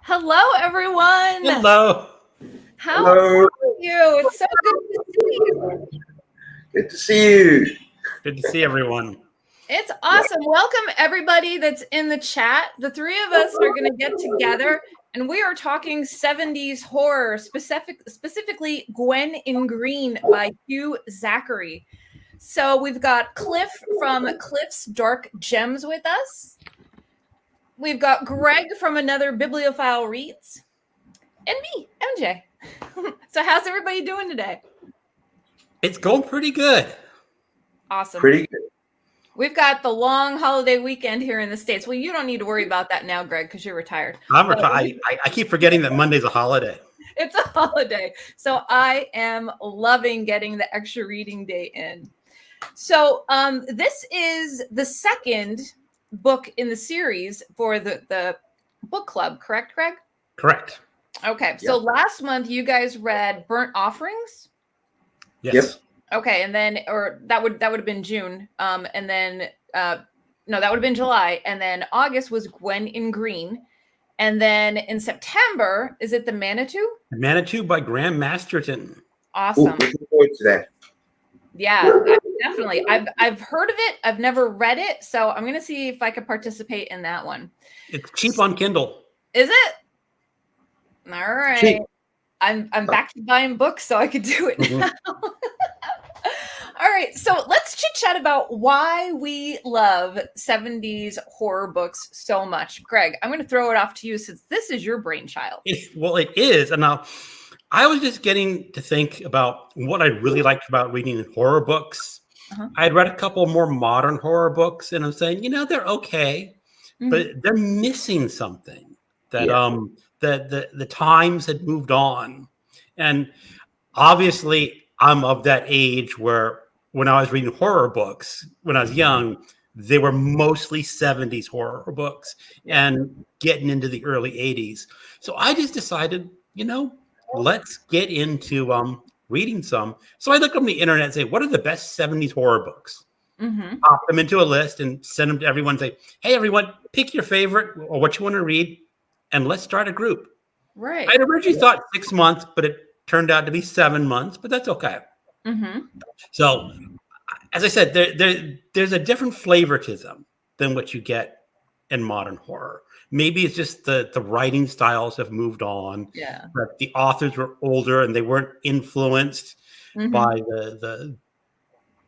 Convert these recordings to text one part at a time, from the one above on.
Hello, everyone. Hello. How are you? It's so good to see you. Good to see you. Good to see everyone. It's awesome. Welcome, everybody that's in the chat. The three of us are going to get together, and we are talking 70s horror, specifically Gwen in Green by Hugh, Zachary. So we've got Cliff from Cliff's Dark Gems with us. We've got Greg from Another Bibliophile Reads, and me, MJ. So how's everybody doing today? It's going pretty good. Awesome. Pretty good. We've got the long holiday weekend here in the States. Well, you don't need to worry about that now, Greg, because you're retired. I'm retired. I keep forgetting that Monday's a holiday. It's a holiday. So I am loving getting the extra reading day in. So this is the second book in the series for the book club, correct, Greg? Correct. Okay. So last month you guys read Burnt Offerings? Yes. Yep. Okay, and then, or that would have been June, and then no, that would have been July, and then August was Gwen in Green, and then in September, is it the Manitou? Manitou by Graham Masterton. Awesome. Ooh, looking forward to that. Yeah, definitely. I've heard of it. I've never read it, so I'm gonna see if I could participate in that one. It's cheap on Kindle. Is it? All right. Cheap. I'm back to buying books, so I could do it now. All right, so let's chit chat about why we love 70s horror books so much. Greg, I'm going to throw it off to you since this is your brainchild. Well, it is. And now I was just getting to think about what I really liked about reading horror books. I had read a couple more modern horror books, and I'm saying, they're okay, but they're missing something that the times had moved on. And obviously, I'm of that age where when I was reading horror books, when I was young, they were mostly 70s horror books and getting into the early 80s. So I just decided, let's get into reading some. So I look on the internet and say, what are the best 70s horror books? Pop them into a list and send them to everyone and say, hey, everyone, pick your favorite or what you want to read, and let's start a group. Right. I originally thought 6 months, but it turned out to be 7 months, but that's okay. So, as I said, there's a different flavor to them than what you get in modern horror. Maybe it's just the writing styles have moved on. Yeah. But the authors were older and they weren't influenced by the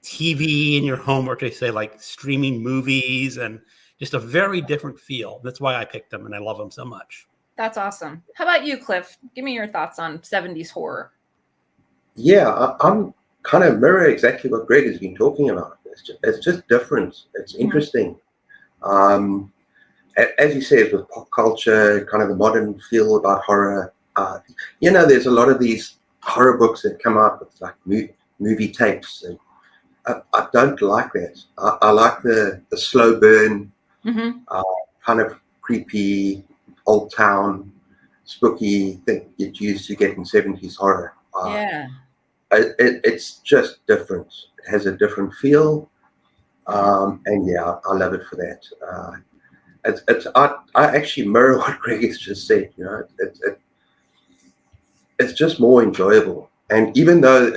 TV in your home, or to say like streaming movies, and just a very different feel. That's why I picked them and I love them so much. That's awesome. How about you, Cliff? Give me your thoughts on 70s horror. Yeah, I'm kind of mirror exactly what Greg has been talking about. It's just different. It's interesting. As you said, with pop culture, kind of the modern feel about horror. There's a lot of these horror books that come out with like movie tapes, and I don't like that. I like the slow burn, kind of creepy, old town, spooky thing it used to get in 70s horror. It's just different. It has a different feel, and yeah, I love it for that. I actually mirror what Greg has just said. It's just more enjoyable. And even though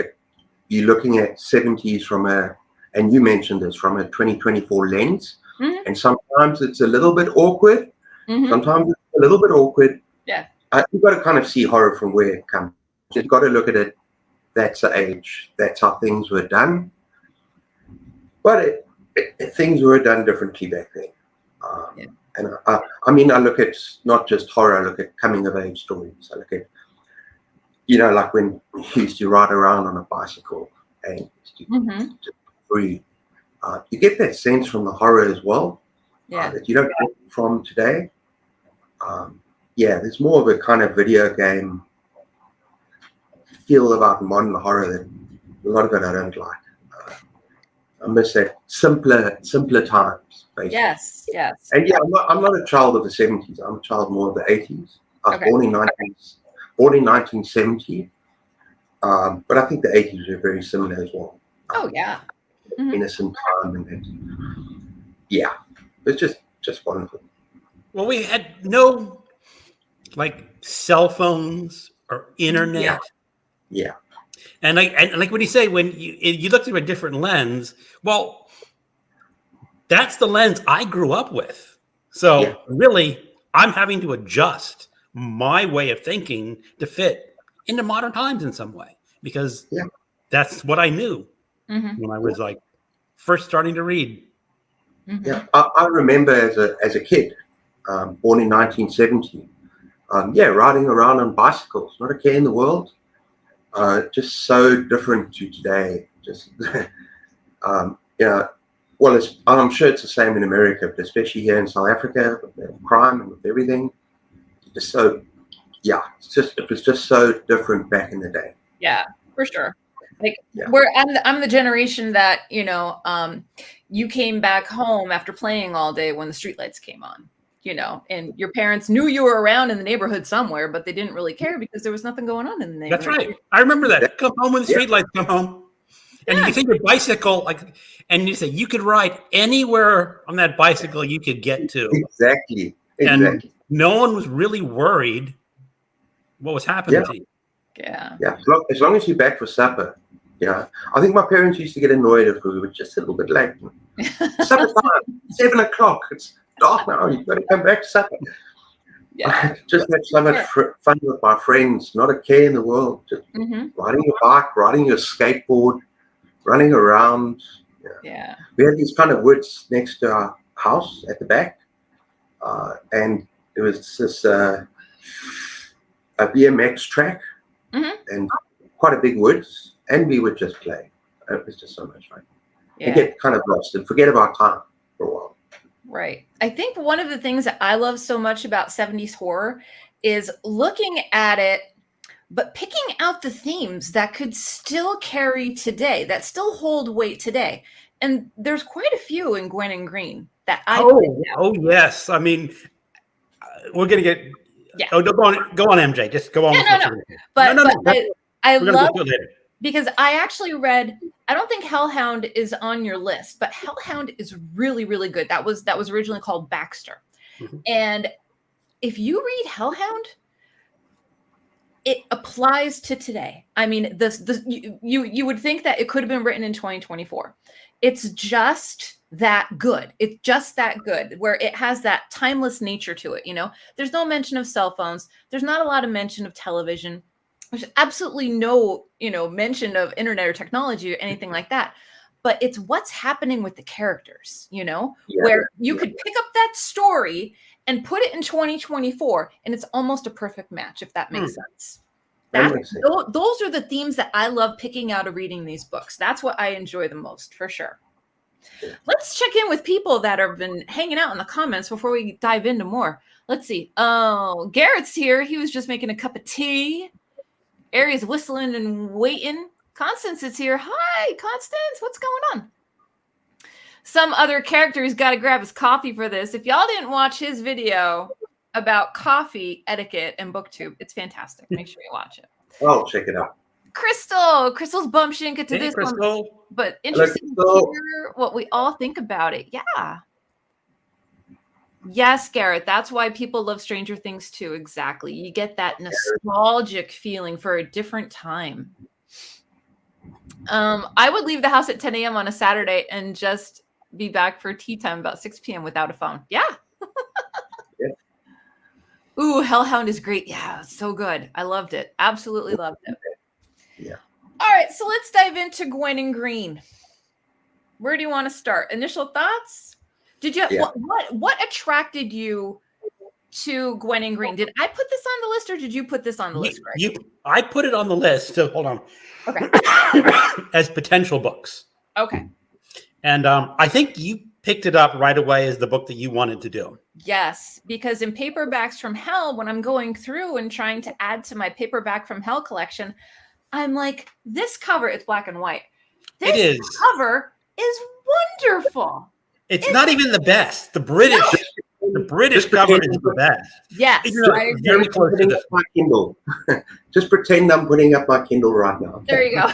you're looking at 70s and you mentioned this, from a 2024 lens, and sometimes it's a little bit awkward. Sometimes it's a little bit awkward. Yeah. You've got to kind of see horror from where it comes. You've got to look at it. That's the age. That's how things were done. But things were done differently back then. And I look at not just horror. I look at coming of age stories. I look at, like when he used to ride around on a bicycle and just free. You get that sense from the horror as well. That you don't get from today. There's more of a kind of video game feel about modern horror that a lot of it I don't like. I miss that simpler times, basically. Yes. And I'm not a child of the 70s. I'm a child more of the 80s. I was born in 1970, but I think the 80s were very similar as well. Innocent time, and it's just wonderful. Well, we had no like cell phones or internet. Yeah. And like when you say when you look through a different lens, well, that's the lens I grew up with. So really, I'm having to adjust my way of thinking to fit into modern times in some way because that's what I knew when I was like first starting to read. Yeah, I remember as a kid, born in 1970, riding around on bicycles, not a care in the world. Just so different to today. Just well, I'm sure it's the same in America, but especially here in South Africa, with crime and with everything. Just so, it was just so different back in the day. Yeah, for sure. Like I'm the generation that you came back home after playing all day when the streetlights came on. And your parents knew you were around in the neighborhood somewhere, but they didn't really care because there was nothing going on in the neighborhood. That's right. I remember that. Come home when the streetlights come home. And you think your bicycle, and you say you could ride anywhere on that bicycle you could get to. Exactly. And no one was really worried what was happening to you. Yeah. Yeah. As long as you're back for supper. I think my parents used to get annoyed if we were just a little bit late. Supper time, 7 o'clock. It's dark now. You've got to come back to supper. Yeah. Just had so much fun with my friends. Not a care in the world. Just riding your bike, riding your skateboard, running around. Yeah. We had these kind of woods next to our house at the back, and it was this a BMX track and quite a big woods, and we would just play. It was just so much fun. Yeah. And get kind of lost and forget about time for a while. Right. I think one of the things that I love so much about 70s horror is looking at it, but picking out the themes that could still carry today, that still hold weight today. And there's quite a few in Gwen and Green that I yes. I mean, we're gonna get go on MJ. Just go on. I love because I actually read, I don't think Hellhound is on your list, but Hellhound is really, really good. That was originally called Baxter. And if you read Hellhound, it applies to today. I mean, you would think that it could have been written in 2024. It's just that good. It's just that good, where it has that timeless nature to it. There's no mention of cell phones. There's not a lot of mention of television. There's absolutely no, mention of internet or technology or anything like that. But it's what's happening with the characters, where you could pick up that story and put it in 2024, and it's almost a perfect match, if that makes sense. Those are the themes that I love picking out of reading these books. That's what I enjoy the most, for sure. Let's check in with people that have been hanging out in the comments before we dive into more. Let's see. Oh, Garrett's here. He was just making a cup of tea. Ari's whistling and waiting. Constance is here. Hi, Constance. What's going on? Some other character who's got to grab his coffee for this. If y'all didn't watch his video about coffee etiquette and booktube, it's fantastic. Make sure you watch it. Oh, check it out. Crystal's bummed she didn't get to this one, but interesting to hear what we all think about it. Yeah. Yes, Garrett. That's why people love Stranger Things too. Exactly. You get that nostalgic feeling for a different time. I would leave the house at 10 a.m. on a Saturday and just be back for tea time about 6 p.m. without a phone. Yeah. Ooh, Hellhound is great. Yeah, so good. I loved it. Absolutely loved it. Yeah. All right, so let's dive into Gwen and Green. Where do you want to start? Initial thoughts? Did you what attracted you to Gwen and Green? Did I put this on the list, or did you put this on the list, Greg? I put it on the list. So hold on. Okay. As potential books. Okay. And I think you picked it up right away as the book that you wanted to do. Yes, because in Paperbacks from Hell, when I'm going through and trying to add to my Paperback from Hell collection, I'm like, this cover, it's black and white. This cover is wonderful. It's not even the best. The British cover is the best. Yes, I agree. Putting up my Kindle. Just pretend I'm putting up my Kindle right now. There you go.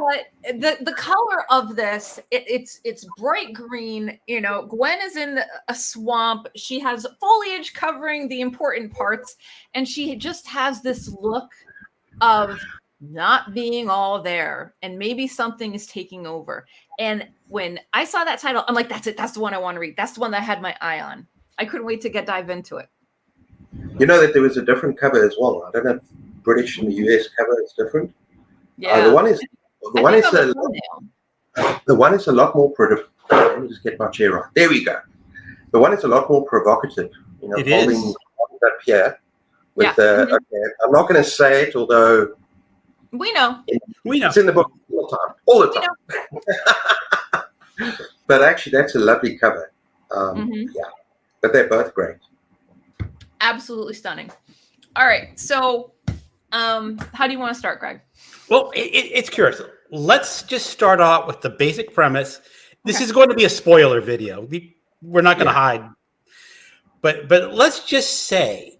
But the color of this, it's bright green. You know, Gwen is in a swamp. She has foliage covering the important parts, and she just has this look of not being all there, and maybe something is taking over. And when I saw that title, I'm like, that's it. That's the one I want to read. That's the one that I had my eye on. I couldn't wait to dive into it. You know that there was a different cover as well. I don't know if British and the US cover is different. Yeah. The one is a lot more let me just get my chair right. There we go. The one is a lot more provocative. You know, holding up here with okay, I'm not going to say it, although we know. It's in the book all the time. But actually, that's a lovely cover. Yeah, but they're both great. Absolutely stunning. All right, so how do you want to start, Greg? Well, it's curious. Let's just start out with the basic premise. This is going to be a spoiler video. We're not going to hide. But let's just say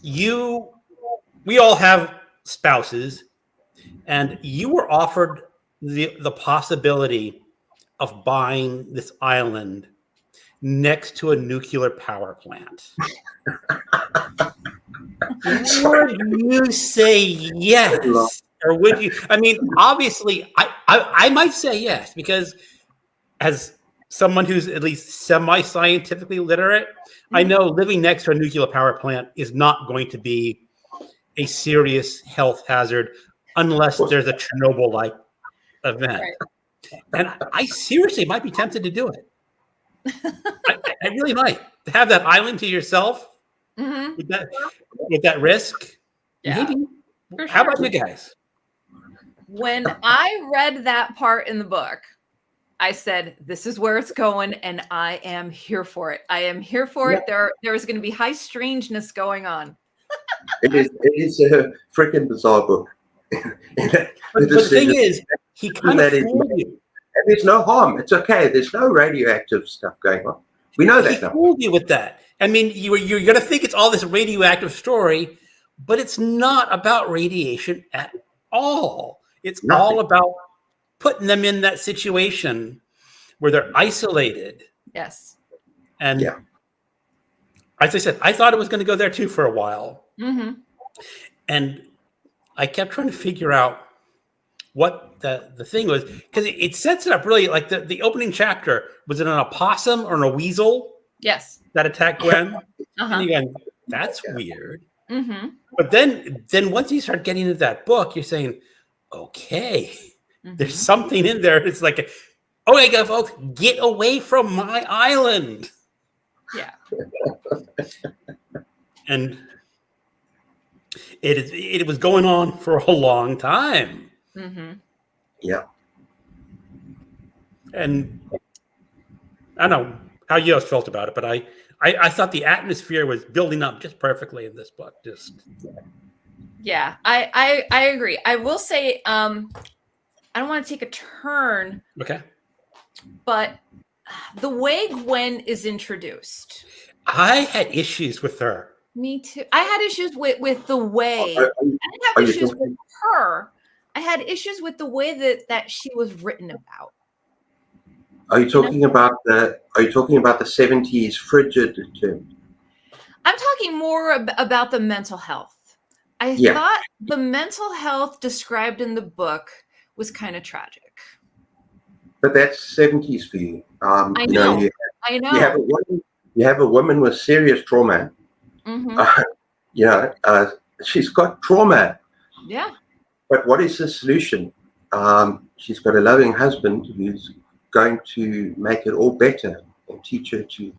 we all have spouses, and you were offered the possibility of buying this island next to a nuclear power plant. Would you say yes? Or would you? I mean, obviously, I might say yes, because as someone who's at least semi-scientifically literate, I know living next to a nuclear power plant is not going to be a serious health hazard unless there's a Chernobyl-like event. Right. And I seriously might be tempted to do it. I really might. To have that island to yourself with that risk. Yeah. Maybe. Sure. How about you guys? When I read that part in the book, I said, this is where it's going, and I am here for it. I am here for it. There is going to be high strangeness going on. It is a freaking bizarre book. But the thing is, he kind of fooled you. And there's no harm. It's okay. There's no radioactive stuff going on. We know that. He fooled you with that. I mean, you're going to think it's all this radioactive story, but it's not about radiation at all. It's all about putting them in that situation where they're isolated. Yes. And as I said, I thought it was going to go there too for a while. And I kept trying to figure out what the thing was, because it sets it up really like the opening chapter. Was it an opossum or a weasel? Yes. That attacked Gwen? And you go, that's weird. But then once you start getting into that book, you're saying, okay, there's something in there. It's like, okay, folks, get away from my island. Yeah. And it was going on for a long time. Yeah. And I don't know how you guys felt about it, but I thought the atmosphere was building up just perfectly in this book. I agree. I will say, I don't want to take a turn. Okay. But the way Gwen is introduced, I had issues with her. Me too. I had issues with the way. I didn't have issues with her. I had issues with the way that she was written about. Are you talking about the 70s frigid term? I'm talking more about the mental health. I thought the mental health described in the book was kind of tragic. But that's 70s for you. I know. You have a woman with serious trauma. She's got trauma. Yeah. But what is the solution? She's got a loving husband who's going to make it all better and teach her to,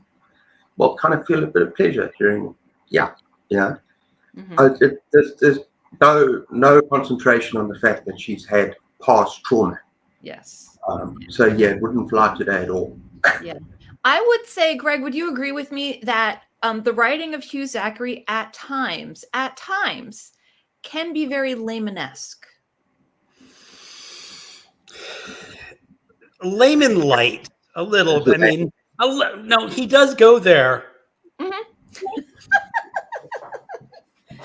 kind of feel a bit of pleasure during, there's no concentration on the fact that she's had past trauma. Yes. It wouldn't fly today at all. Yeah. I would say, Greg, would you agree with me that the writing of Hugh Zachary at times can be very layman-esque? Layman light, a little. I mean, no, he does go there.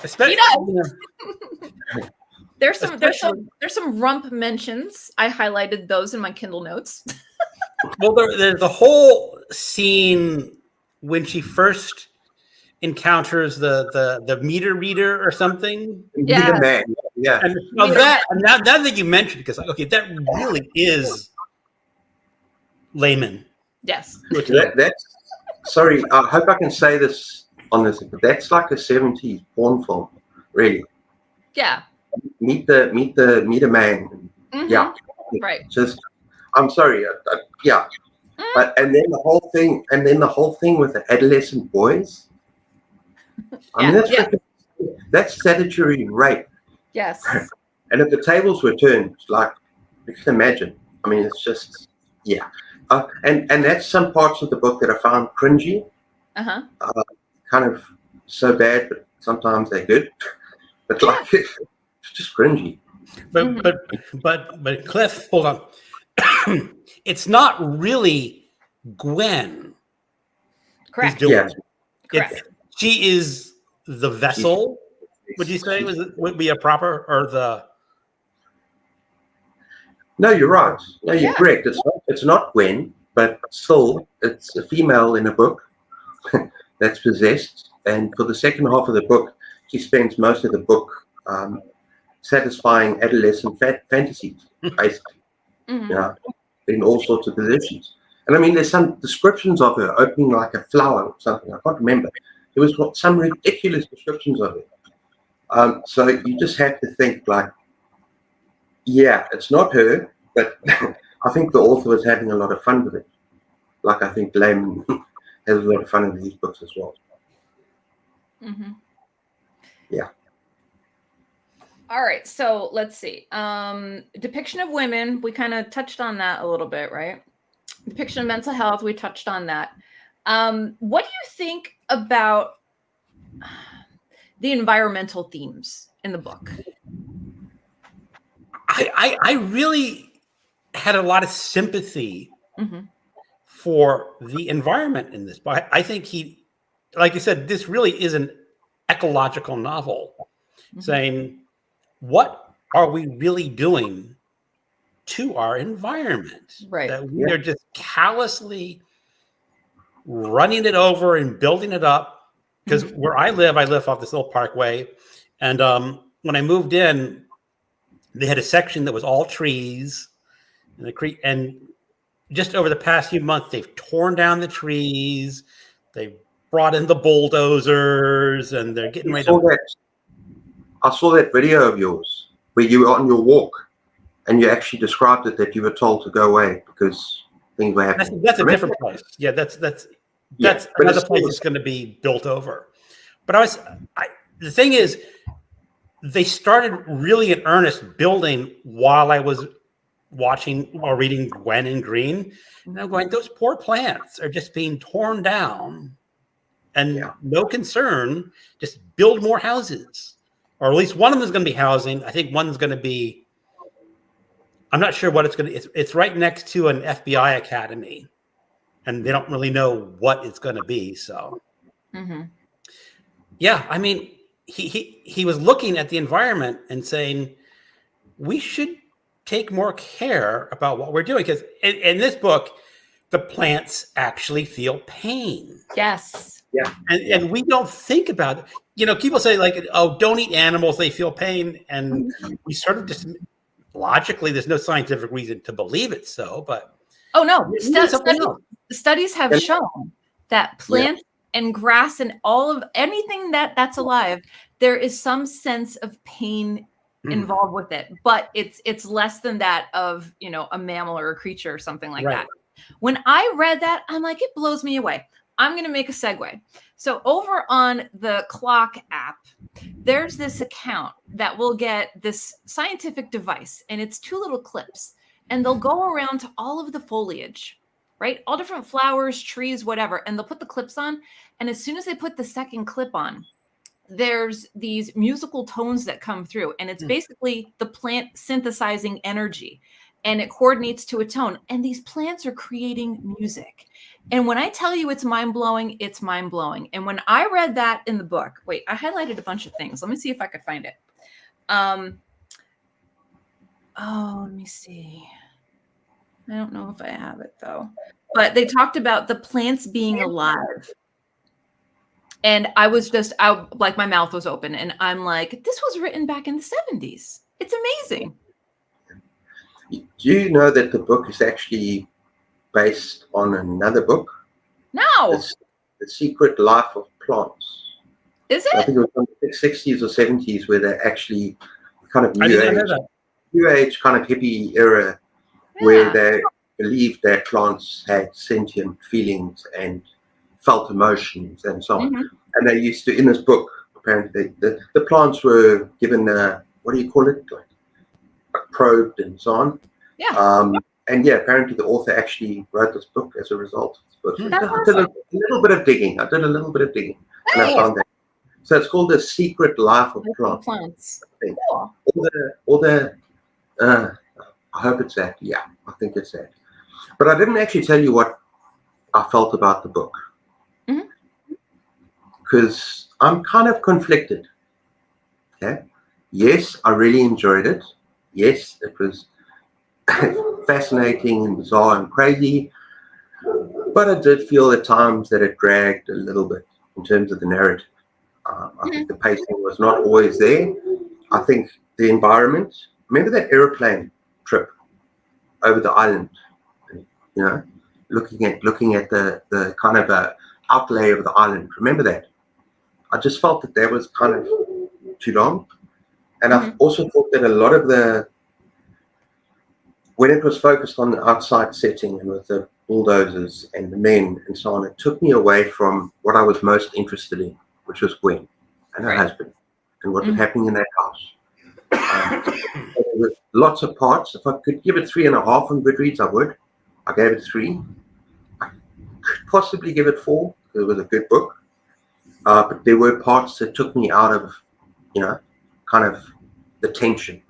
Especially, There's some rump mentions. I highlighted those in my Kindle notes. Well, there's the whole scene when she first encounters the meter reader or something. Yeah, man. Yeah. And now that you mentioned, because okay, that really is layman. Yes. That's sorry. I hope I can say this on this, but that's like a 70s porn film, really. Yeah. Meet the meter man. Mm-hmm. Yeah. Right. Just, I'm sorry. Yeah. But and then the whole thing with the adolescent boys. I mean, that's statutory rape. Yes. And if the tables were turned, like you can imagine. I mean, it's just and that's some parts of the book that I found cringy. Kind of so bad, but sometimes they're good. But like it's just cringy. But Cliff, hold on. It's not really Gwen. Correct. Yes. Correct. She is the vessel. Would you say would be a proper or the? No, you're right. No, you're correct. It's not Gwen, but still, it's a female in a book that's possessed. And for the second half of the book, she spends most of the book satisfying adolescent fantasies, basically. You know, in all sorts of positions. And I mean, there's some descriptions of her opening like a flower or something. I can't remember. There was some ridiculous descriptions of it. So you just have to think like, yeah, it's not her, but I think the author was having a lot of fun with it. Like I think Layman has a lot of fun in these books as well. Yeah. All right, so let's see. Depiction of women, we kind of touched on that a little bit, right? Depiction of mental health, we touched on that. What do you think about the environmental themes in the book? I really had a lot of sympathy for the environment in this. But I think he, like you said, this really is an ecological novel saying, what are we really doing to our environment? Right. That we are just callously running it over and building it up. Because where I live off this little parkway. And when I moved in, they had a section that was all trees. And just over the past few months, they've torn down the trees. They've brought in the bulldozers, and they're getting ready to... I saw that video of yours where you were on your walk, and you actually described it that you were told to go away because things were happening. That's a different place. Yeah, that's another place that's going to be built over. But the thing is, they started really in earnest building while I was watching or reading Gwen in Green. And I'm going, those poor plants are just being torn down and no concern, just build more houses. Or at least one of them is going to be housing. I think one's going to be, I'm not sure what it's going to, it's right next to an FBI academy. And they don't really know what it's going to be. So, yeah, I mean, he was looking at the environment and saying, we should take more care about what we're doing. Because in this book, the plants actually feel pain. Yes. Yeah. And we don't think about it. You know, people say like, oh, don't eat animals, they feel pain. And we sort of just, logically, there's no scientific reason to believe it so, but. Oh, no. Studies have shown that plants and grass and all of anything that's alive, there is some sense of pain involved with it, but it's less than that of, you know, a mammal or a creature or something like that. When I read that, I'm like, it blows me away. I'm going to make a segue. So over on the Clock app, there's this account that will get this scientific device, and it's 2 little clips, and they'll go around to all of the foliage, right? All different flowers, trees, whatever, and they'll put the clips on. And as soon as they put the second clip on, there's these musical tones that come through, and it's basically the plant synthesizing energy, and it coordinates to a tone. And these plants are creating music. And when I tell you it's mind-blowing, it's mind-blowing. And when I read that in the book, wait, I highlighted a bunch of things. Let me see if I could find it. Oh, let me see. I don't know if I have it though. But they talked about the plants being alive. And I was just out, like my mouth was open, and I'm like, this was written back in the 70s. It's amazing. Do you know that the book is actually based on another book? No. The Secret Life of Plants. Is it? I think it was from the 60s or 70s where they actually kind of new age kind of hippie era where they believed that plants had sentient feelings and felt emotions and so on. And they used to, in this book, apparently the plants were given what do you call it? Like probed and so on. And yeah, apparently the author actually wrote this book as a result. I did a little bit of digging. And I found that. So it's called The Secret Life of Plants. Cool. I hope it's that. Yeah, I think it's that. But I didn't actually tell you what I felt about the book. Because I'm kind of conflicted. Okay. Yes, I really enjoyed it. Yes, it was fascinating and bizarre and crazy. But I did feel at times that it dragged a little bit in terms of the narrative. I think the pacing was not always there. I think the environment, remember that airplane trip over the island, you know, looking at the kind of outlay of the island. Remember that? I just felt that was kind of too long. And I also thought that a lot of when it was focused on the outside setting and with the bulldozers and the men and so on, it took me away from what I was most interested in, which was Gwen and her husband and what was happening in that house. There were lots of parts. If I could give it 3.5 on Goodreads, I would. I gave it 3. I could possibly give it 4 because it was a good book. But there were parts that took me out of, kind of the tension.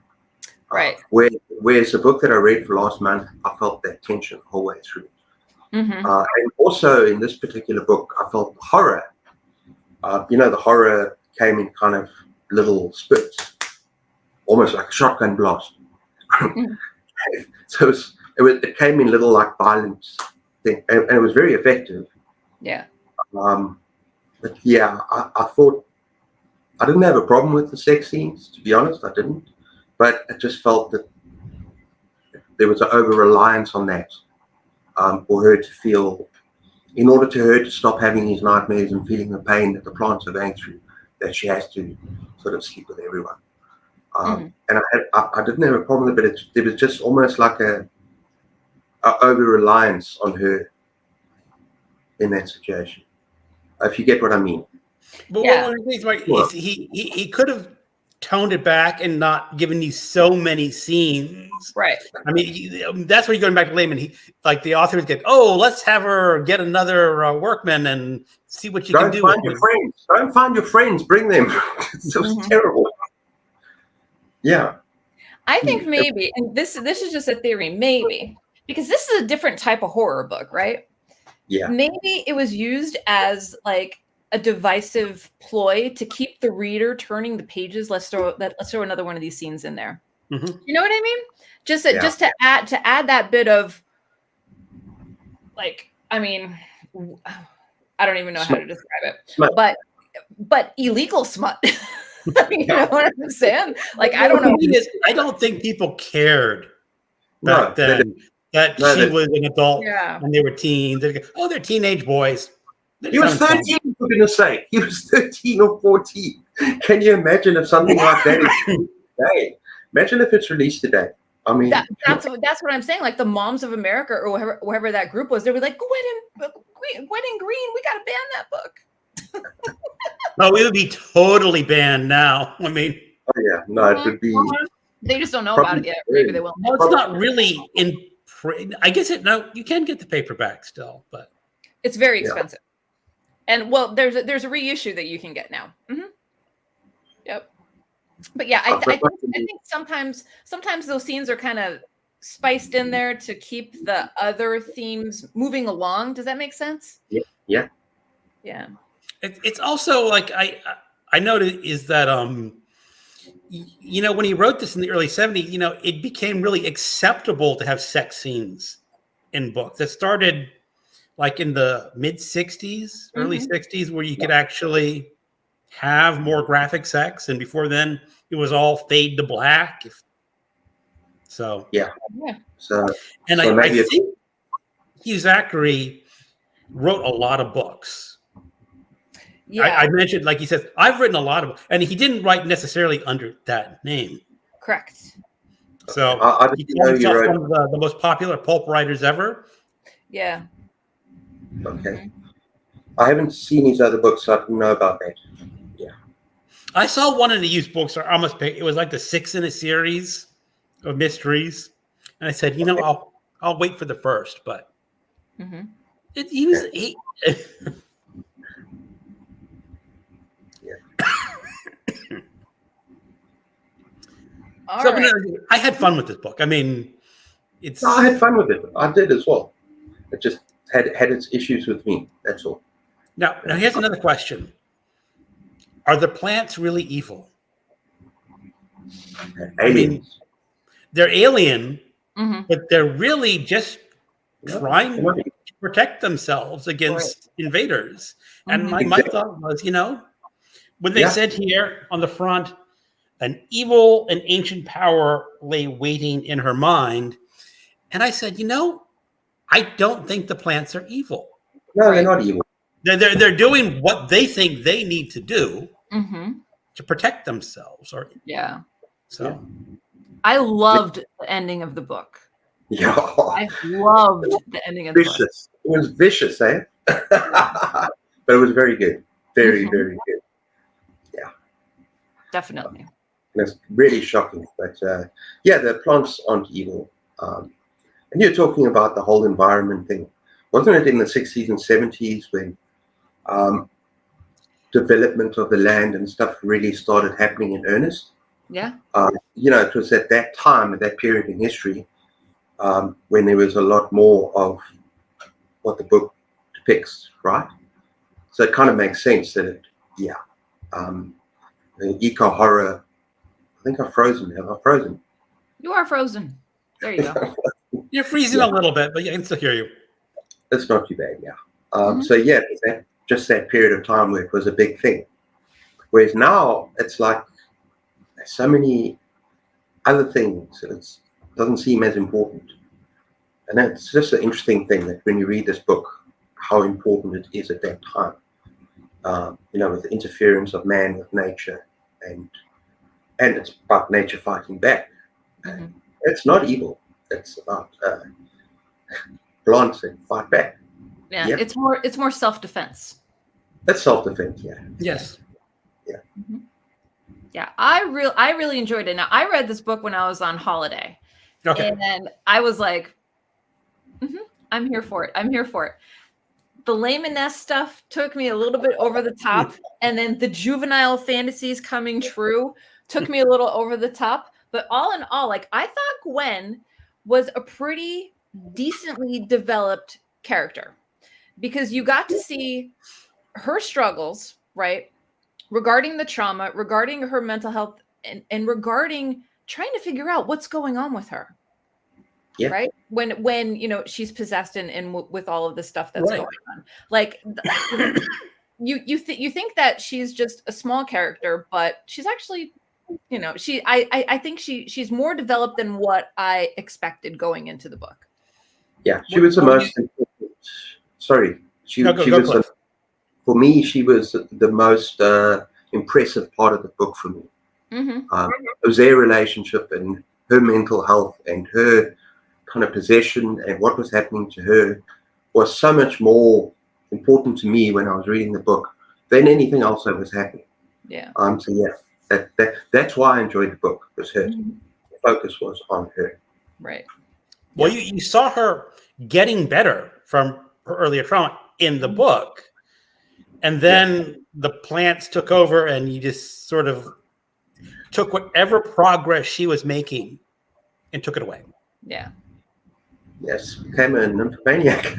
Right. Whereas the book that I read for last month, I felt that tension the whole way through. And also in this particular book, I felt horror. The horror came in kind of little spurts, almost like a shotgun blast. So it came in little like violence thing, and it was very effective. Yeah. But yeah, I thought I didn't have a problem with the sex scenes, to be honest, I didn't. But I just felt that there was an over-reliance on that for her to feel, in order to her to stop having these nightmares and feeling the pain that the plants are going through, that she has to sort of sleep with everyone. And I didn't have a problem with it, but there was just almost like a over-reliance on her in that situation. If you get what I mean. But one of the things, right, is he could have toned it back and not given you so many scenes. Right. I mean, that's where you're going back to Lehman. Like the authors get, let's have her get another workman and see what you can do. Don't find your friends. Bring them. It was terrible. Yeah. I think maybe, and this is just a theory, maybe, because this is a different type of horror book, right? Yeah. Maybe it was used as like a divisive ploy to keep the reader turning the pages. Let's throw another one of these scenes in there. You know what I mean? Just to add that bit of like, I mean, I don't even know how to describe it, but illegal smut. You know what I'm saying? Like, I don't know. I don't think people cared back then that she was an adult and they were teens. They're teenage boys. He was 13, for goodness sake. He was 13 or 14. Can you imagine if something like that is released today? Imagine if it's released today. I mean, that's what I'm saying. Like the Moms of America or whoever that group was, they were like, Gwen and Green, we got to ban that book. No, it would be totally banned now. I mean, it would be. They just don't know about it yet. Maybe they will. No, it's not really in. I guess you can get the paperback still, but it's very expensive. And there's a reissue that you can get now. Yep. But yeah, I think sometimes those scenes are kind of spiced in there to keep the other themes moving along. Does that make sense? Yeah. It's also like I noticed is that you know, when he wrote this in the early 70s, you know, it became really acceptable to have sex scenes in books. That started like in the mid 60s, early 60s, where you could actually have more graphic sex. And before then, it was all fade to black. So, yeah. So, and so I think Hugh Zachary wrote a lot of books. Yeah. I mentioned, like he says, I've written a lot of, and he didn't write necessarily under that name. Correct. So I he didn't know called you himself wrote. one of the most popular pulp writers ever. Yeah. Okay. I haven't seen his other books, so I didn't know about that. Yeah. I saw one of the used books. I almost picked. It was like the 6 in a series of mysteries, and I said, you know, I'll wait for the first, but he was. So right. I had fun with this book. I mean, it's. No, I had fun with it. I did as well. It just had its issues with me. That's all. Now here's another question: are the plants really evil? Aliens. I mean, they're alien, but they're really just trying to protect themselves against invaders. And my thought was, you know, when they said here on the front, an evil and ancient power lay waiting in her mind. And I said, you know, I don't think the plants are evil. No, they're not evil. They're doing what they think they need to do to protect themselves. So I loved the ending of the book. Yeah. I loved the ending of the book. Vicious. It was vicious, eh? But it was very good. Very, very good. Yeah. Definitely. And it's really shocking. But yeah, the plants aren't evil. And you're talking about the whole environment thing. Wasn't it in the 60s and 70s when development of the land and stuff really started happening in earnest? Yeah. You know, it was at that time, at that period in history, when there was a lot more of what the book depicts, right? So it kind of makes sense that the eco horror. I think I've frozen. Have I frozen? You are frozen. There you go. You're freezing a little bit, but I can still hear you. It's not too bad, yeah. So yeah, just that period of time where it was a big thing. Whereas now it's like so many other things. It doesn't seem as important. And that's just an interesting thing that when you read this book, how important it is at that time. You know, with the interference of man with nature, and it's about nature fighting back. It's not evil. It's about plants and fight back. Yeah, it's more self-defense. That's self-defense. Yeah. Yes. Yeah. Yeah, I really enjoyed it. Now, I read this book when I was on holiday, and I was like, "I'm here for it. I'm here for it." The Layman-esque stuff took me a little bit over the top, and then the juvenile fantasies coming true took me a little over the top. But all in all, like, I thought Gwen was a pretty decently developed character, because you got to see her struggles, right? Regarding the trauma, regarding her mental health, and regarding trying to figure out what's going on with her. Yeah. Right. When you know she's possessed and with all of the stuff that's going on, like you think that she's just a small character, but she's actually, you know, I think she's more developed than what I expected going into the book. Yeah, she was the most important. Sorry, she was for me. She was the most impressive part of the book for me. It was their relationship and her mental health and her kind of possession and what was happening to her was so much more important to me when I was reading the book than anything else that was happening. Yeah. So yeah, that's why I enjoyed the book, was her. The focus was on her. Right. Well, you saw her getting better from her earlier trauma in the book, and then the plants took over, and you just sort of took whatever progress she was making and took it away. Yeah. Yes, became a nymphomaniac.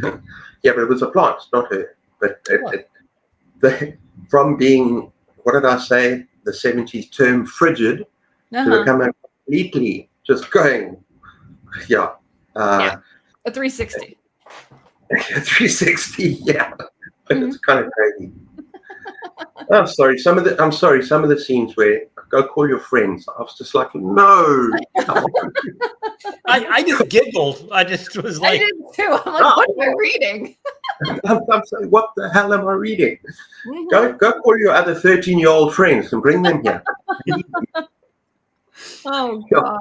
Yeah, but it was a plant, not her. But from being, what did I say, the 70s term frigid, to become a completely just going, a 360. A 360, yeah. It's kind of crazy. I'm sorry. Some of the scenes where go call your friends. I was just like, no. I just giggled. I just was like, I did too. I'm like, what am I reading? I'm saying, what the hell am I reading? Go call your other 13-year-old friends and bring them here. Oh God.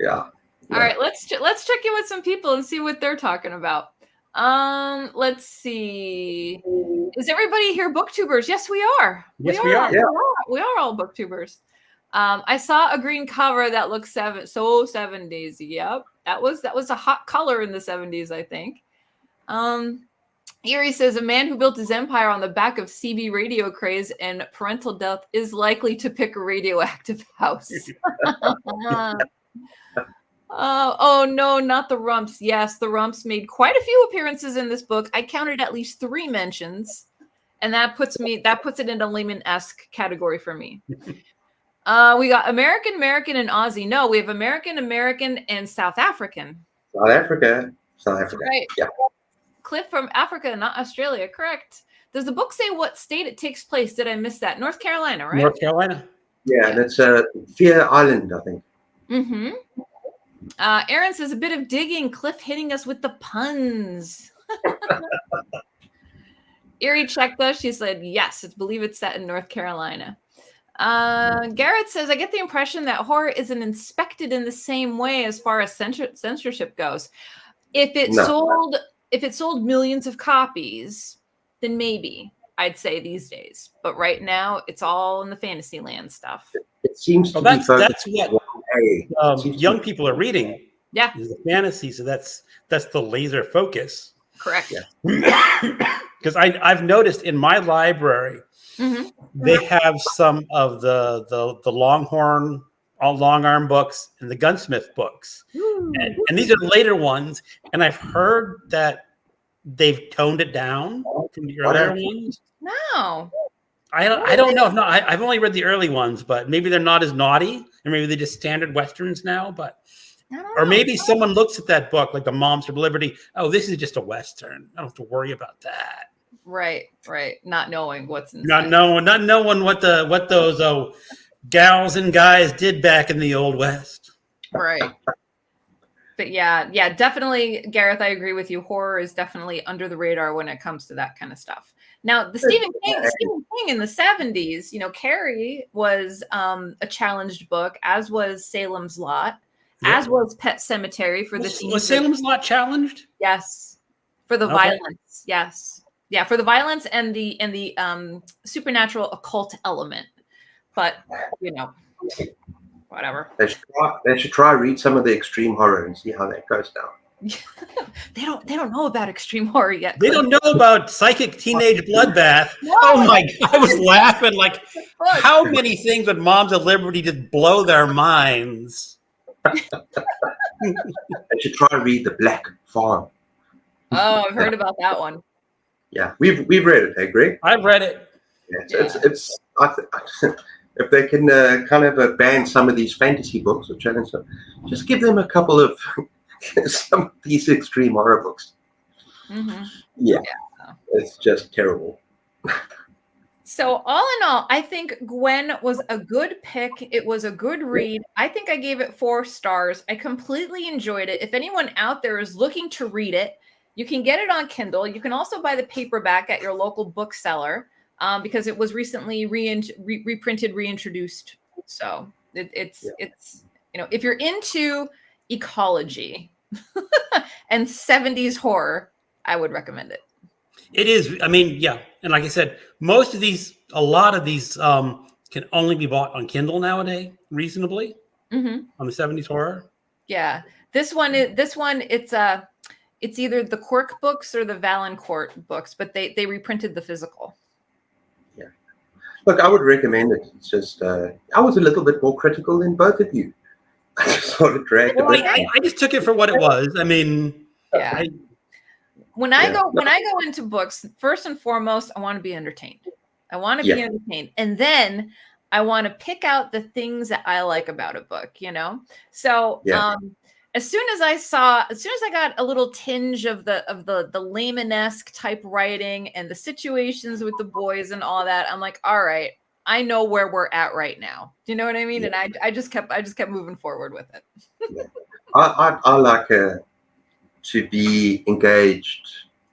Yeah. All right, let's check in with some people and see what they're talking about. Let's see. Is everybody here booktubers? Yes, we are. Yes, we are. Yeah. We are all booktubers. I saw a green cover that looks so 70s. Yep. That was a hot color in the 70s, I think. Erie says a man who built his empire on the back of CB radio craze and parental death is likely to pick a radioactive house. Oh no, not the Rumps. Yes, the Rumps made quite a few appearances in this book. I counted at least 3 mentions, and that puts it in a Lehman-esque category for me. We got American, and Aussie. No, we have American, and South African. South Africa. Right. Yeah. Cliff from Africa, not Australia. Correct. Does the book say what state it takes place? Did I miss that? North Carolina, right? North Carolina. Yeah, that's Fear Island, I think. Mm-hmm. Aaron says a bit of digging. Cliff hitting us with the puns. Erie checked us. She said, yes, I believe it's set in North Carolina. Garrett says, I get the impression that horror isn't inspected in the same way as far as censorship goes. If it sold millions of copies, then maybe I'd say these days. But right now, it's all in the fantasy land stuff. It seems to be that's what young people are reading. Yeah, is the fantasy. So that's the laser focus. Correct. Because I've noticed in my library, they have some of the Longhorn, long arm books and the Gunsmith books, and these are the later ones. And I've heard that they've toned it down from the earlier ones. No. I don't know if not. I've only read the early ones, but maybe they're not as naughty, or maybe they're just standard westerns now. But or maybe someone looks at that book like the Moms for Liberty. Oh, this is just a western. I don't have to worry about that. Right. Not knowing what's inside. Not knowing what those gals and guys did back in the old West. Right. But yeah, definitely, Gareth. I agree with you. Horror is definitely under the radar when it comes to that kind of stuff. Now, the Stephen King in the 70s, Carrie was a challenged book, as was Salem's Lot, as was Pet Sematary for the was Salem's Lot challenged? Yes, for the violence. Yes, yeah, for the violence and the supernatural occult element. But whatever. They should try read some of the extreme horror and see how that goes down. They don't know about extreme horror yet. They don't know about psychic teenage bloodbath. No. Oh my God, I was laughing like, how many things would Moms of Liberty just blow their minds? They should try and read The Black Farm. Oh, I've heard about that one. Yeah, we've read it. Hey, Greg? I've read it. Yeah, it's if they can kind of ban some of these fantasy books or challenge them, just give them a couple of some of these extreme horror books. Yeah, it's just terrible. So all in all, I think Gwen was a good pick. It was a good read. I think I gave it 4 stars. I completely enjoyed it. If anyone out there is looking to read it, you can get it on Kindle. You can also buy the paperback at your local bookseller because it was recently reprinted, reintroduced. So it's if you're into ecology and 70s horror, I would recommend it. It is. I mean, yeah. And like I said, a lot of these can only be bought on Kindle nowadays, reasonably, on the 70s horror. Yeah. This one, it's either the Quirk books or the Valancourt books, but they reprinted the physical. Yeah. Look, I would recommend it. It's just, I was a little bit more critical than both of you. I just sort of dragged it. I just took it for what it was. I mean, yeah. When I go into books, first and foremost, I want to be entertained. I want to be entertained. And then I want to pick out the things that I like about a book, you know? So as soon as I got a little tinge of the layman-esque type writing and the situations with the boys and all that, I'm like, all right, I know where we're at right now. Do you know what I mean? And I just kept moving forward with it. I like to be engaged.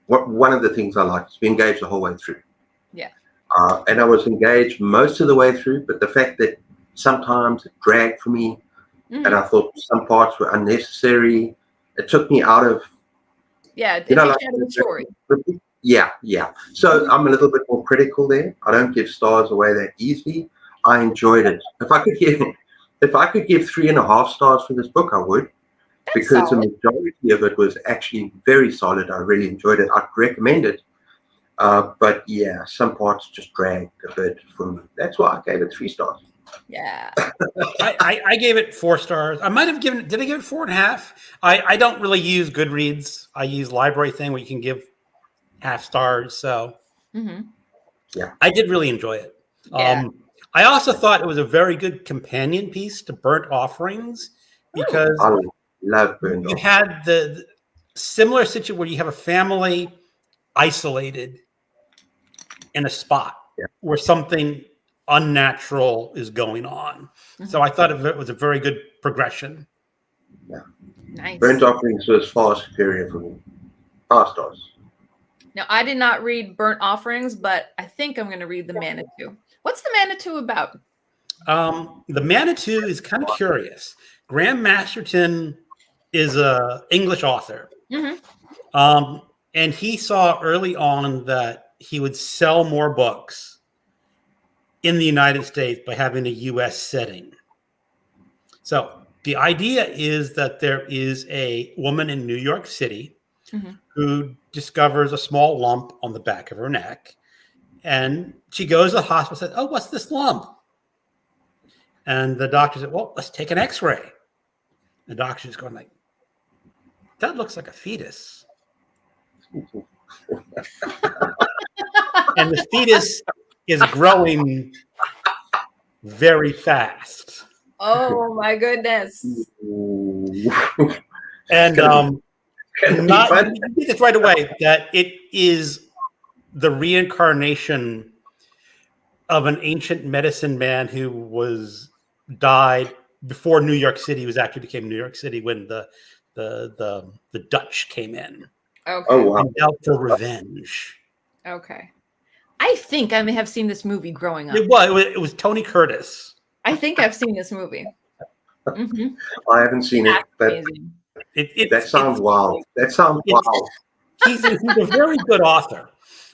One of the things I like is to be engaged the whole way through. Yeah. And I was engaged most of the way through, but the fact that sometimes it dragged for me, and I thought some parts were unnecessary, it took me out of. Yeah, it takes you out of the story. Yeah. So I'm a little bit more critical there. I don't give stars away that easily. I enjoyed it. If I could give 3.5 stars for this book, I would. That's because solid. The majority of it was actually very solid. I really enjoyed it. I'd recommend it. But yeah, some parts just dragged a bit for me. That's why I gave it 3 stars. Yeah. I gave it 4 stars. I might have given it, did I give it 4.5? I don't really use Goodreads. I use library thing where you can give half stars. So yeah, I did really enjoy it. Yeah. I also thought it was a very good companion piece to Burnt Offerings because I love Burnt Offerings. You had the similar situation where you have a family isolated in a spot where something unnatural is going on. So I thought it was a very good progression. Yeah. Nice. Burnt Offerings was far superior for me. 5 stars. Now, I did not read Burnt Offerings, but I think I'm going to read The Manitou. What's The Manitou about? The Manitou is kind of curious. Graham Masterton is an English author. And he saw early on that he would sell more books in the United States by having a U.S. setting. So the idea is that there is a woman in New York City who discovers a small lump on the back of her neck. And she goes to the hospital and says, "Oh, what's this lump?" And the doctor said, "Well, let's take an x-ray." The doctor's going like, "That looks like a fetus." And the fetus is growing very fast. Oh my goodness. And you think right away that it is the reincarnation of an ancient medicine man who died before New York City became New York City when the Dutch came in. Okay. Oh wow. And out for revenge. Okay. I think I may have seen this movie growing up. It was Tony Curtis. I think I've seen this movie. I haven't seen it, but that sounds wild. That sounds wild. He's a very good author.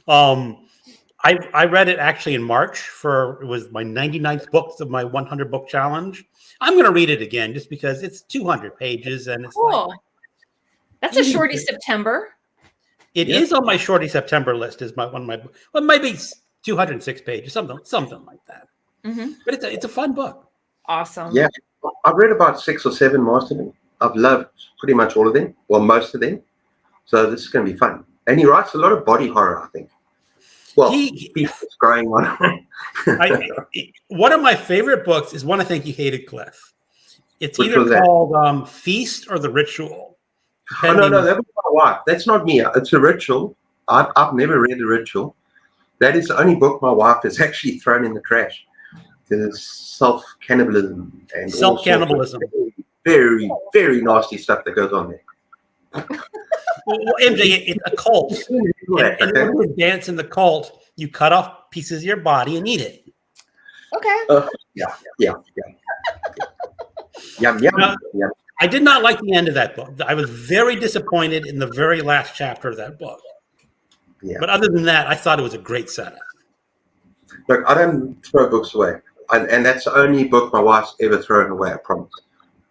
I read it actually in March it was my 99th book of my 100 book challenge. I'm going to read it again just because it's 200 pages and it's cool. That's a shorty September. It is on my shorty September list. Is maybe 206 pages, something like that. But it's a fun book. Awesome. Yeah, I've read about 6 or 7 Mastermen. I've loved pretty much all of them, well, most of them. So this is going to be fun. And he writes a lot of body horror, I think. Well, it's growing on. One of my favorite books is one I think you hated, Cliff. It's either called Feast or The Ritual. Oh, no, that was my wife. That's not me. It's a Ritual. I've never read The Ritual. That is the only book my wife has actually thrown in the trash. There's self-cannibalism and self-cannibalism. Very, very nasty stuff that goes on there. Well, MJ, it's a cult. And in order to dance in the cult, you cut off pieces of your body and eat it. Okay. Yeah. Yum. I did not like the end of that book. I was very disappointed in the very last chapter of that book. Yeah. But other than that, I thought it was a great setup. Look, I don't throw books away. And that's the only book my wife's ever thrown away, I promise.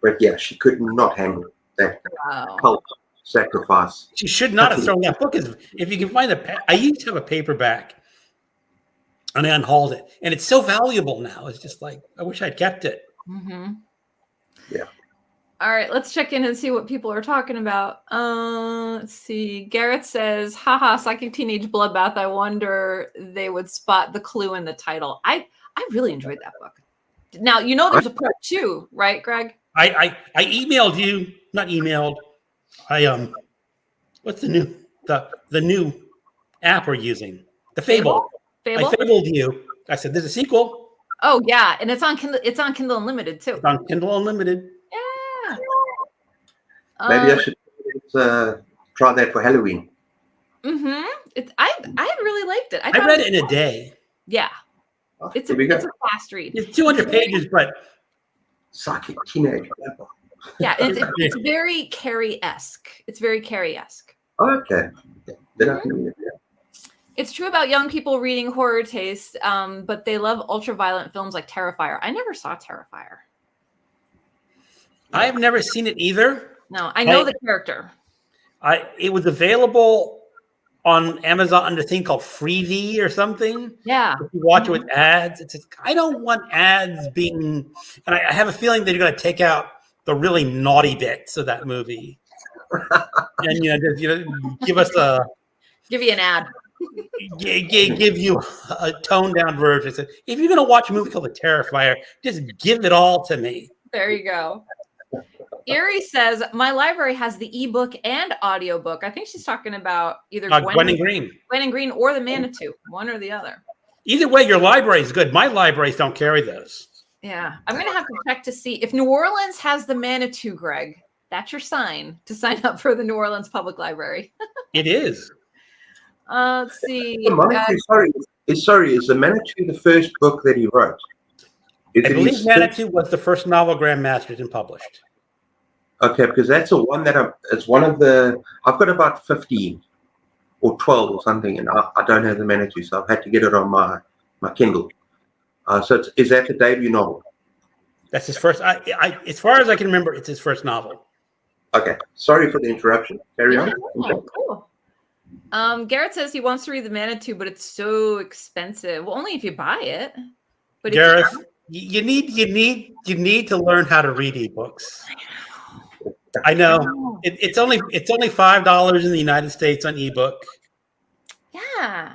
But yeah, she could not handle that cult sacrifice. She should not have thrown that book. If you can find I used to have a paperback and I unhauled it. And it's so valuable now. It's just like, I wish I'd kept it. Yeah. All right, let's check in and see what people are talking about. Let's see. Garrett says, haha, psychic teenage bloodbath. I wonder they would spot the clue in the title. I I really enjoyed that book. Now, there's a part 2, right, Greg? I emailed you, not emailed. What's the new app we're using? The Fable. Fable? I fabled you. I said, there's a sequel. Oh yeah, and it's on Kindle. It's on Kindle Unlimited too. It's on Kindle Unlimited. Yeah. Maybe I should try that for Halloween. I really liked it. I read it in a day. Yeah. It's a fast read. It's 200 pages, but psychic teenage. Yeah, it's very Carrie-esque. It's very Carrie-esque. Okay. Then I can read it. It's true about young people reading horror taste, but they love ultra-violent films like Terrifier. I never saw Terrifier. I've never seen it either. No, I know the character. It was available on Amazon under a thing called Freevee or something. Yeah. If you watch it with ads, it's just, I don't want ads being, and I have a feeling that you're going to take out the really naughty bits of that movie. And, give us give you an ad. Give you a toned down version. So if you're going to watch a movie called The Terrifier, just give it all to me. There you go. Erie says, my library has the ebook and audiobook. I think she's talking about either Gwen and Green. Gwen and Green or the Manitou, one or the other. Either way, your library is good. My libraries don't carry those. Yeah. I'm going to have to check to see if New Orleans has the Manitou, Greg. That's your sign to sign up for the New Orleans Public Library. It is. Let's see. Sorry, is the Manitou the first book that he wrote? I believe Manitou was the first novel Grandmaster's and published. Okay, because that's the one that it's one of the. I've got about 15 or 12 or something, and I don't have the Manitou, so I've had to get it on my Kindle. So is that the debut novel? That's his first. As far as I can remember, it's his first novel. Okay, sorry for the interruption. Carry on. Cool. Garrett says he wants to read the Manitou, but it's so expensive. Well, only if you buy it. But Gareth, you need to learn how to read ebooks. I know it's only $5 in the United States on ebook. Yeah,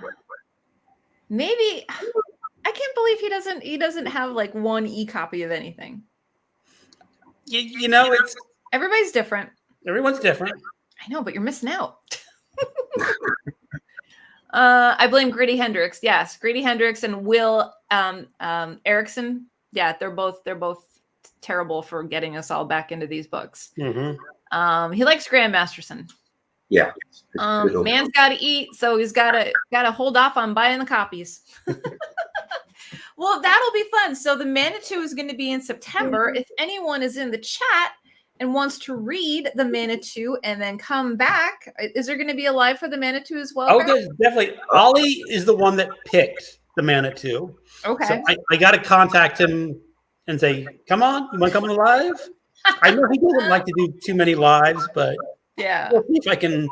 maybe. I can't believe he doesn't have like one e-copy of anything. It's everybody's different. Everyone's different. I know, but you're missing out. I blame Grady Hendrix. Yes, Grady Hendrix and Will Erickson. Yeah, they're both terrible for getting us all back into these books. Mm-hmm. He likes Graham Masterson. Yeah. Man's got to eat, so he's got to hold off on buying the copies. Well, that'll be fun. So the Manitou is going to be in September. If anyone is in the chat and wants to read the Manitou and then come back, is there going to be a live for the Manitou as well? Oh, there's definitely. Ollie is the one that picked the Manitou. Okay. So I got to contact him and say, come on, you want to come on live? I know he doesn't like to do too many lives, but yeah, we'll see if I can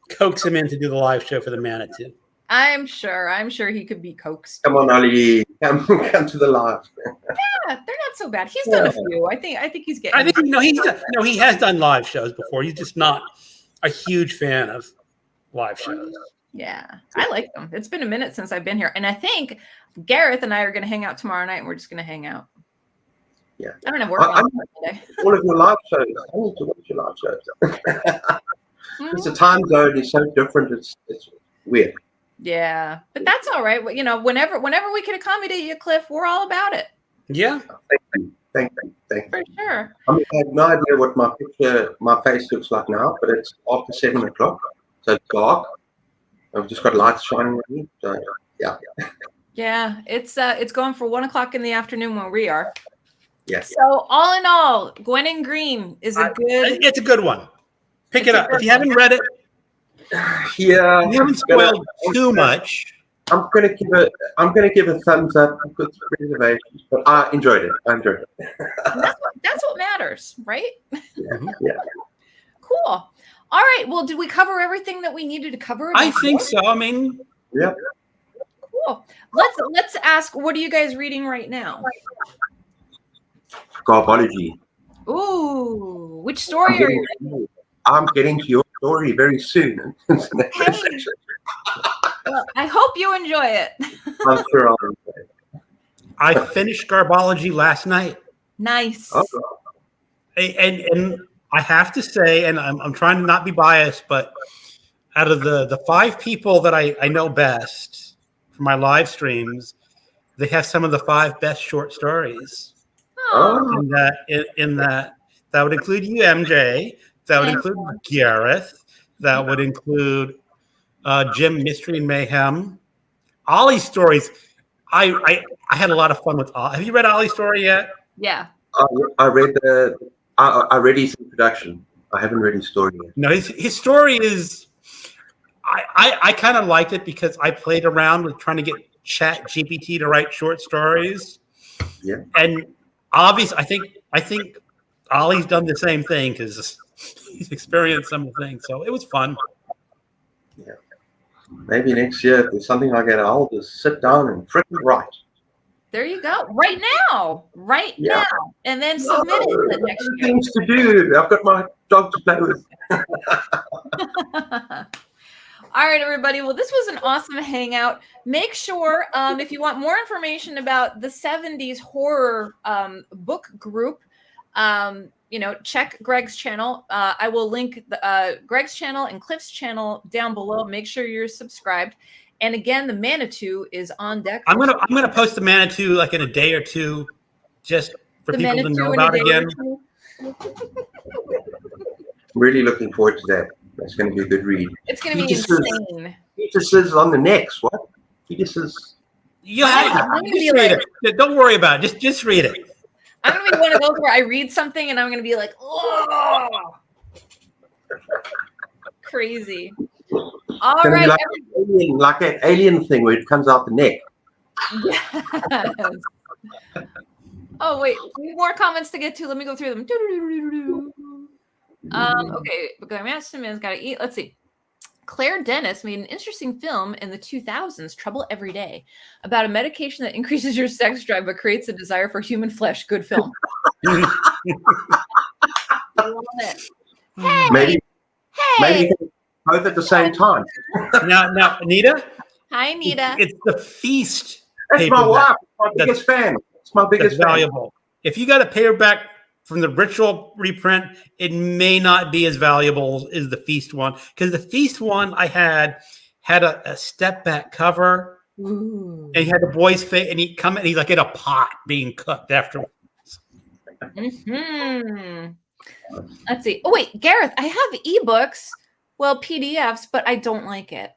coax him in to do the live show for the Manitou. I'm sure he could be coaxed. Come on, Ollie, come to the live. Yeah, they're not so bad. He's done a few. I think he's getting. I think he has done live shows before. He's just not a huge fan of live shows. Yeah, I like them. It's been a minute since I've been here, and I think Gareth and I are going to hang out tomorrow night, and we're just going to hang out. Yeah, I don't have work on today. All of your live shows. I need to watch your live shows. Because the time zone is so different. It's weird. Yeah, but that's all right. Whenever we can accommodate you, Cliff, we're all about it. Yeah. Thank you. For sure. I have no idea what my face looks like now, but it's after 7 o'clock, so it's dark. I've just got lights shining on me. So yeah. Yeah, it's going for 1 o'clock in the afternoon when we are. Yes. So all in all, Gwen and Green is It's a good one. Pick it up if you haven't read it. Yeah, you haven't spoiled too much. I'm gonna give a thumbs up with reservations, but I enjoyed it. That's what matters, right? Yeah. Cool. All right. Well, did we cover everything that we needed to cover? I think so. I mean, yeah. Cool. Let's ask. What are you guys reading right now? Garbology. Ooh, which story are you reading? I'm getting to your story very soon. Well, I hope you enjoy it. I'm sure I'll enjoy it. I finished Garbology last night. Nice. Oh, And I have to say, and I'm trying to not be biased, but out of the 5 people that I know best for my live streams, they have some of the 5 best short stories. Oh, In that would include you, MJ. That would Thank include you. Gareth. That would include Jim, Mystery and Mayhem. Ollie's stories. I had a lot of fun with Ollie. Have you read Ollie's story yet? yeah. I read I read his introduction. I haven't read his story yet. No, his story is. I kind of liked it because I played around with trying to get Chat GPT to write short stories. Yeah. And obviously, I think Ollie's done the same thing because he's experienced some of the things. So it was fun. Yeah. Maybe next year, if there's something like that, I'll just sit down and freaking write. There you go. Right now. Right Yeah. now. And then submit it the next year. Things to do. I've got my dog to play with. All right, everybody. Well, this was an awesome hangout. Make sure if you want more information about the 70s horror book group, check Greg's channel. I will link Greg's channel and Cliff's channel down below. Make sure you're subscribed. And again, the Manitou is on deck. I'm gonna post the Manitou like in a day or two, just for people to know about again. Really looking forward to that. That's going to be a good read. It's going to be insane. Fetuses on the necks. What? Fetuses. Yeah, just read it. Don't worry about it. Just read it. I'm going to be one of those where I read something and I'm going to be like, oh, crazy. All right. Like that alien thing where it comes out the neck. Yes. Oh, wait. We have more comments to get to. Let me go through them. Okay. Man's got to eat. Let's see. Claire Dennis made an interesting film in the 2000s, Trouble Every Day, about a medication that increases your sex drive but creates a desire for human flesh. Good film. Love it. Hey, maybe both at the same time. Now, Anita. Hi, Anita. It's the Feast. That's my wife. My biggest fan. It's my biggest fan. Valuable. If you got a paperback from the Ritual reprint, it may not be as valuable as the Feast one, because the Feast one I had a step back cover. Ooh. And he had the boy's face, and he's like in a pot being cooked afterwards. Mm-hmm. Let's see. Oh wait, Gareth, I have ebooks, well PDFs, but I don't like it.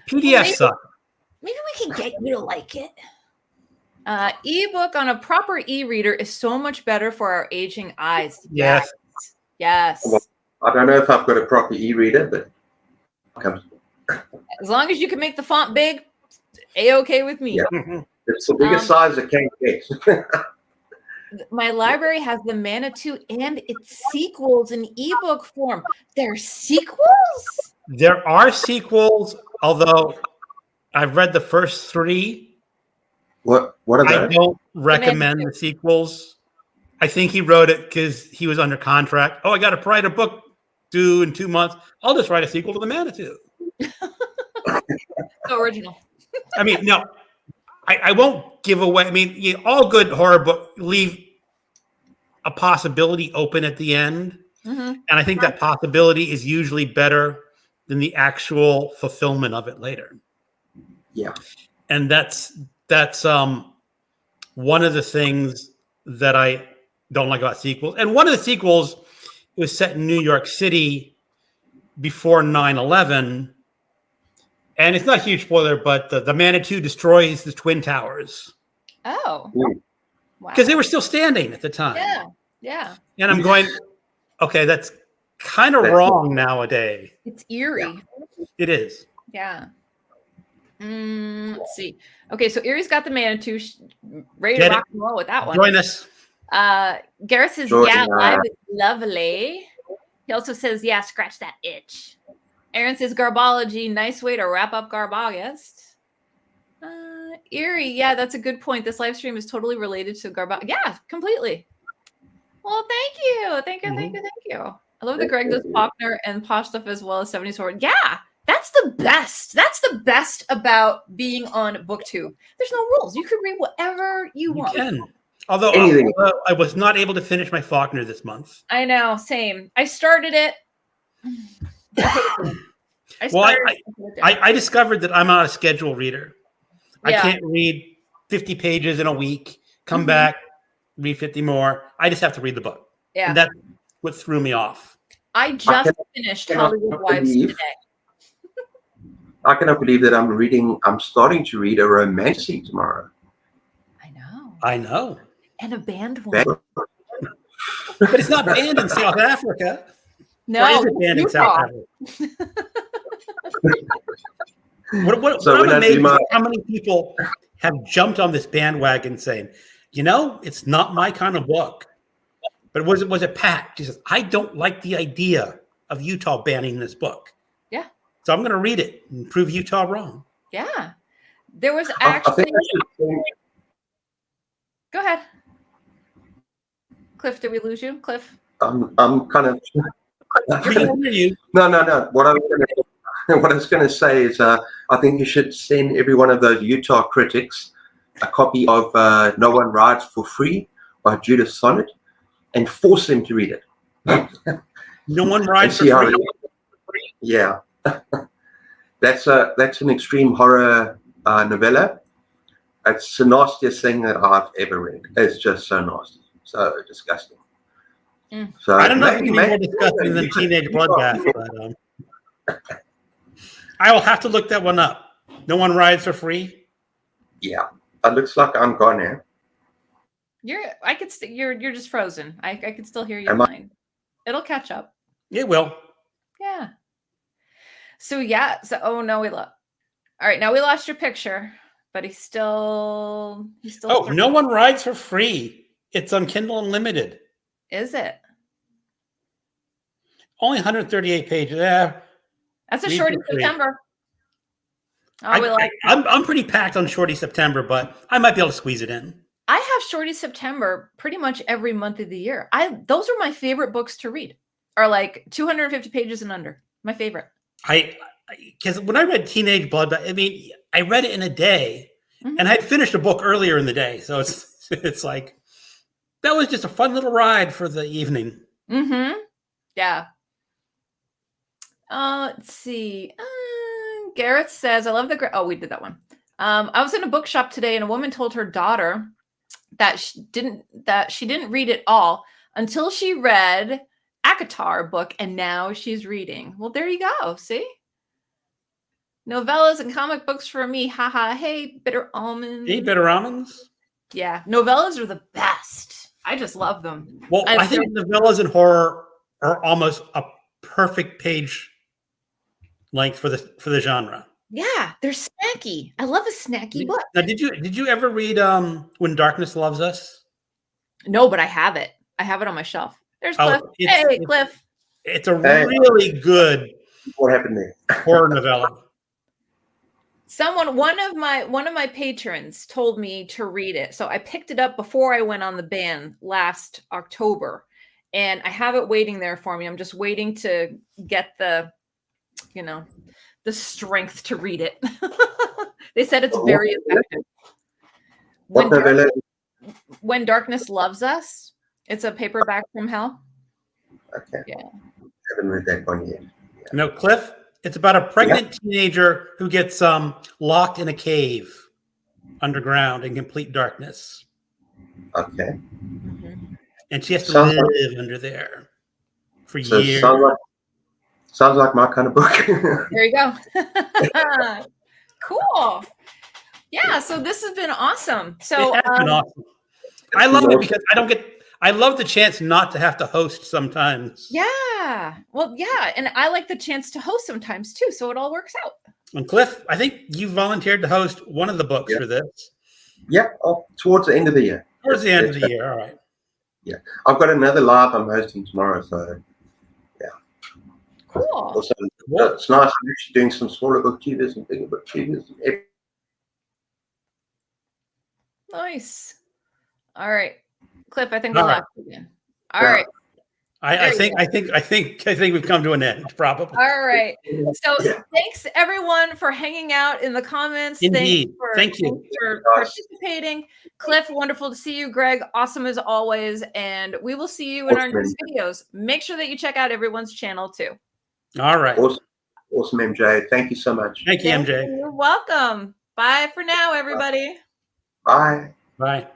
PDFs suck. Maybe we can get you to like it. Ebook on a proper e-reader is so much better for our aging eyes. Yes. Well, I don't know if I've got a proper e-reader, but as long as you can make the font big, a-okay with me. Yeah. It's the biggest size it can get. My library has the Manitou and its sequels in ebook form. There's sequels? There are sequels, although I've read the first 3. What are they? I don't recommend the sequels. I think he wrote it because he was under contract. Oh, I got to write a book due in 2 months. I'll just write a sequel to the Manitou. So original. I mean, no, I won't give away. I mean, all good horror books leave a possibility open at the end. Mm-hmm. And I think that possibility is usually better than the actual fulfillment of it later. Yeah. And that's one of the things that I don't like about sequels. And one of the sequels was set in New York City before 9/11. And it's not a huge spoiler, but the Manitou destroys the Twin Towers. Oh. Wow. Because they were still standing at the time. Yeah, yeah. And I'm going, okay, that's kind of wrong nowadays. It's eerie. Yeah. It is. Yeah. Let's see. Okay, so Erie's got the Manitou. Ready to rock and roll with that one. Join us. Gareth says, yeah, live is lovely. He also says, yeah, scratch that itch. Aaron says, Garbology, nice way to wrap up Garbogust. Erie, yeah, that's a good point. This live stream is totally related to Garbogust. Yeah, completely. Well, thank you. Thank you. I love that Greg does Faulkner and posh stuff as well as 70s horror. Yeah, that That's the best. That's the best about being on booktube. There's no rules. You can read whatever you want. You can. Although I was not able to finish my Faulkner this month. I know, same. I started it. I discovered that I'm not a schedule reader. Yeah. I can't read 50 pages in a week, come back, read 50 more. I just have to read the book. Yeah. And that's what threw me off. I just finished Hollywood Wives today. I cannot believe that I'm starting to read a romancy tomorrow. I know. And a banned one. But it's not banned in South Africa. No, or is it banned in South Africa? How many people have jumped on this bandwagon saying, you know, it's not my kind of book. But was it Pat? She says, I don't like the idea of Utah banning this book. Yeah. So I'm going to read it and prove Utah wrong. Yeah. There was actually... Go ahead. Cliff, did we lose you? Cliff? I'm kind of... No. What I was going to say is I think you should send every one of those Utah critics a copy of No One Rides for Free by Judith Sonnet and force them to read it. No One Rides for Free? Yeah. That's an extreme horror novella. It's the nastiest thing that I've ever read. It's just so nasty. So disgusting. So I don't know if it's more disgusting than Teenage Bloodbath, but I will have to look that one up. No One Rides for Free? Yeah. It looks like I'm gone now. You're just frozen. I can still hear you fine. It'll catch up. It will. Yeah. So oh no, all right, now we lost your picture, but he's still Oh, No One Rides for Free. It's on Kindle Unlimited. Is it? Only 138 pages. Yeah. That's a shorty September. I'm pretty packed on shorty September, but I might be able to squeeze it in. I have shorty September pretty much every month of the year. Those are my favorite books to read. Are like 250 pages and under. My favorite. Because when I read Teenage Bloodbath, I mean, I read it in a day, and I had finished a book earlier in the day, so it's like that was just a fun little ride for the evening. Yeah. Let's see. Garrett says, I love the we did that one. I was in a bookshop today and a woman told her daughter that she didn't read it all until she read ACOTAR book, and now she's reading. Well, there you go. See? Novellas and comic books for me. Haha. Hey, bitter almonds. Hey, bitter almonds. Yeah. Novellas are the best. I just love them. Well, I think novellas and horror are almost a perfect page length for the genre. Yeah, they're snacky. I love a snacky book. Now, did you ever read When Darkness Loves Us? No, but I have it. I have it on my shelf. There's Cliff. Cliff. It's a really good. What happened there? Horror novella. One of my patrons told me to read it, so I picked it up before I went on the ban last October, and I have it waiting there for me. I'm just waiting to get the strength to read it. They said it's very effective. When Darkness Loves Us. It's a paperback from hell. Okay. Yeah. I haven't read that one yet. Yeah. No, Cliff. It's about a pregnant teenager who gets locked in a cave underground in complete darkness. Okay. And she has to live under there for years. Sounds like my kind of book. There you go. Cool. Yeah, so this has been awesome. So it has been awesome. I love it because I love the chance not to have to host sometimes. Yeah. Well, yeah. And I like the chance to host sometimes too. So it all works out. And Cliff, I think you volunteered to host one of the books for this. Yeah. Towards the end of the year. Towards the end of the year. All right. Yeah. I've got another live I'm hosting tomorrow. So, yeah. Cool. Also, it's nice. I'm actually doing some smaller booktubers and bigger booktubers. Nice. All right. Cliff, I think we left again. All right. I think we've come to an end, probably. All right. So Yeah. thanks everyone for hanging out in the comments. Indeed. Thanks Thank you. for participating. Cliff, wonderful to see you. Greg, awesome as always. And we will see you in our next videos. Make sure that you check out everyone's channel too. All right. Awesome, MJ. Thank you so much. Thank you, MJ. You're welcome. Bye for now, everybody. Bye. Bye.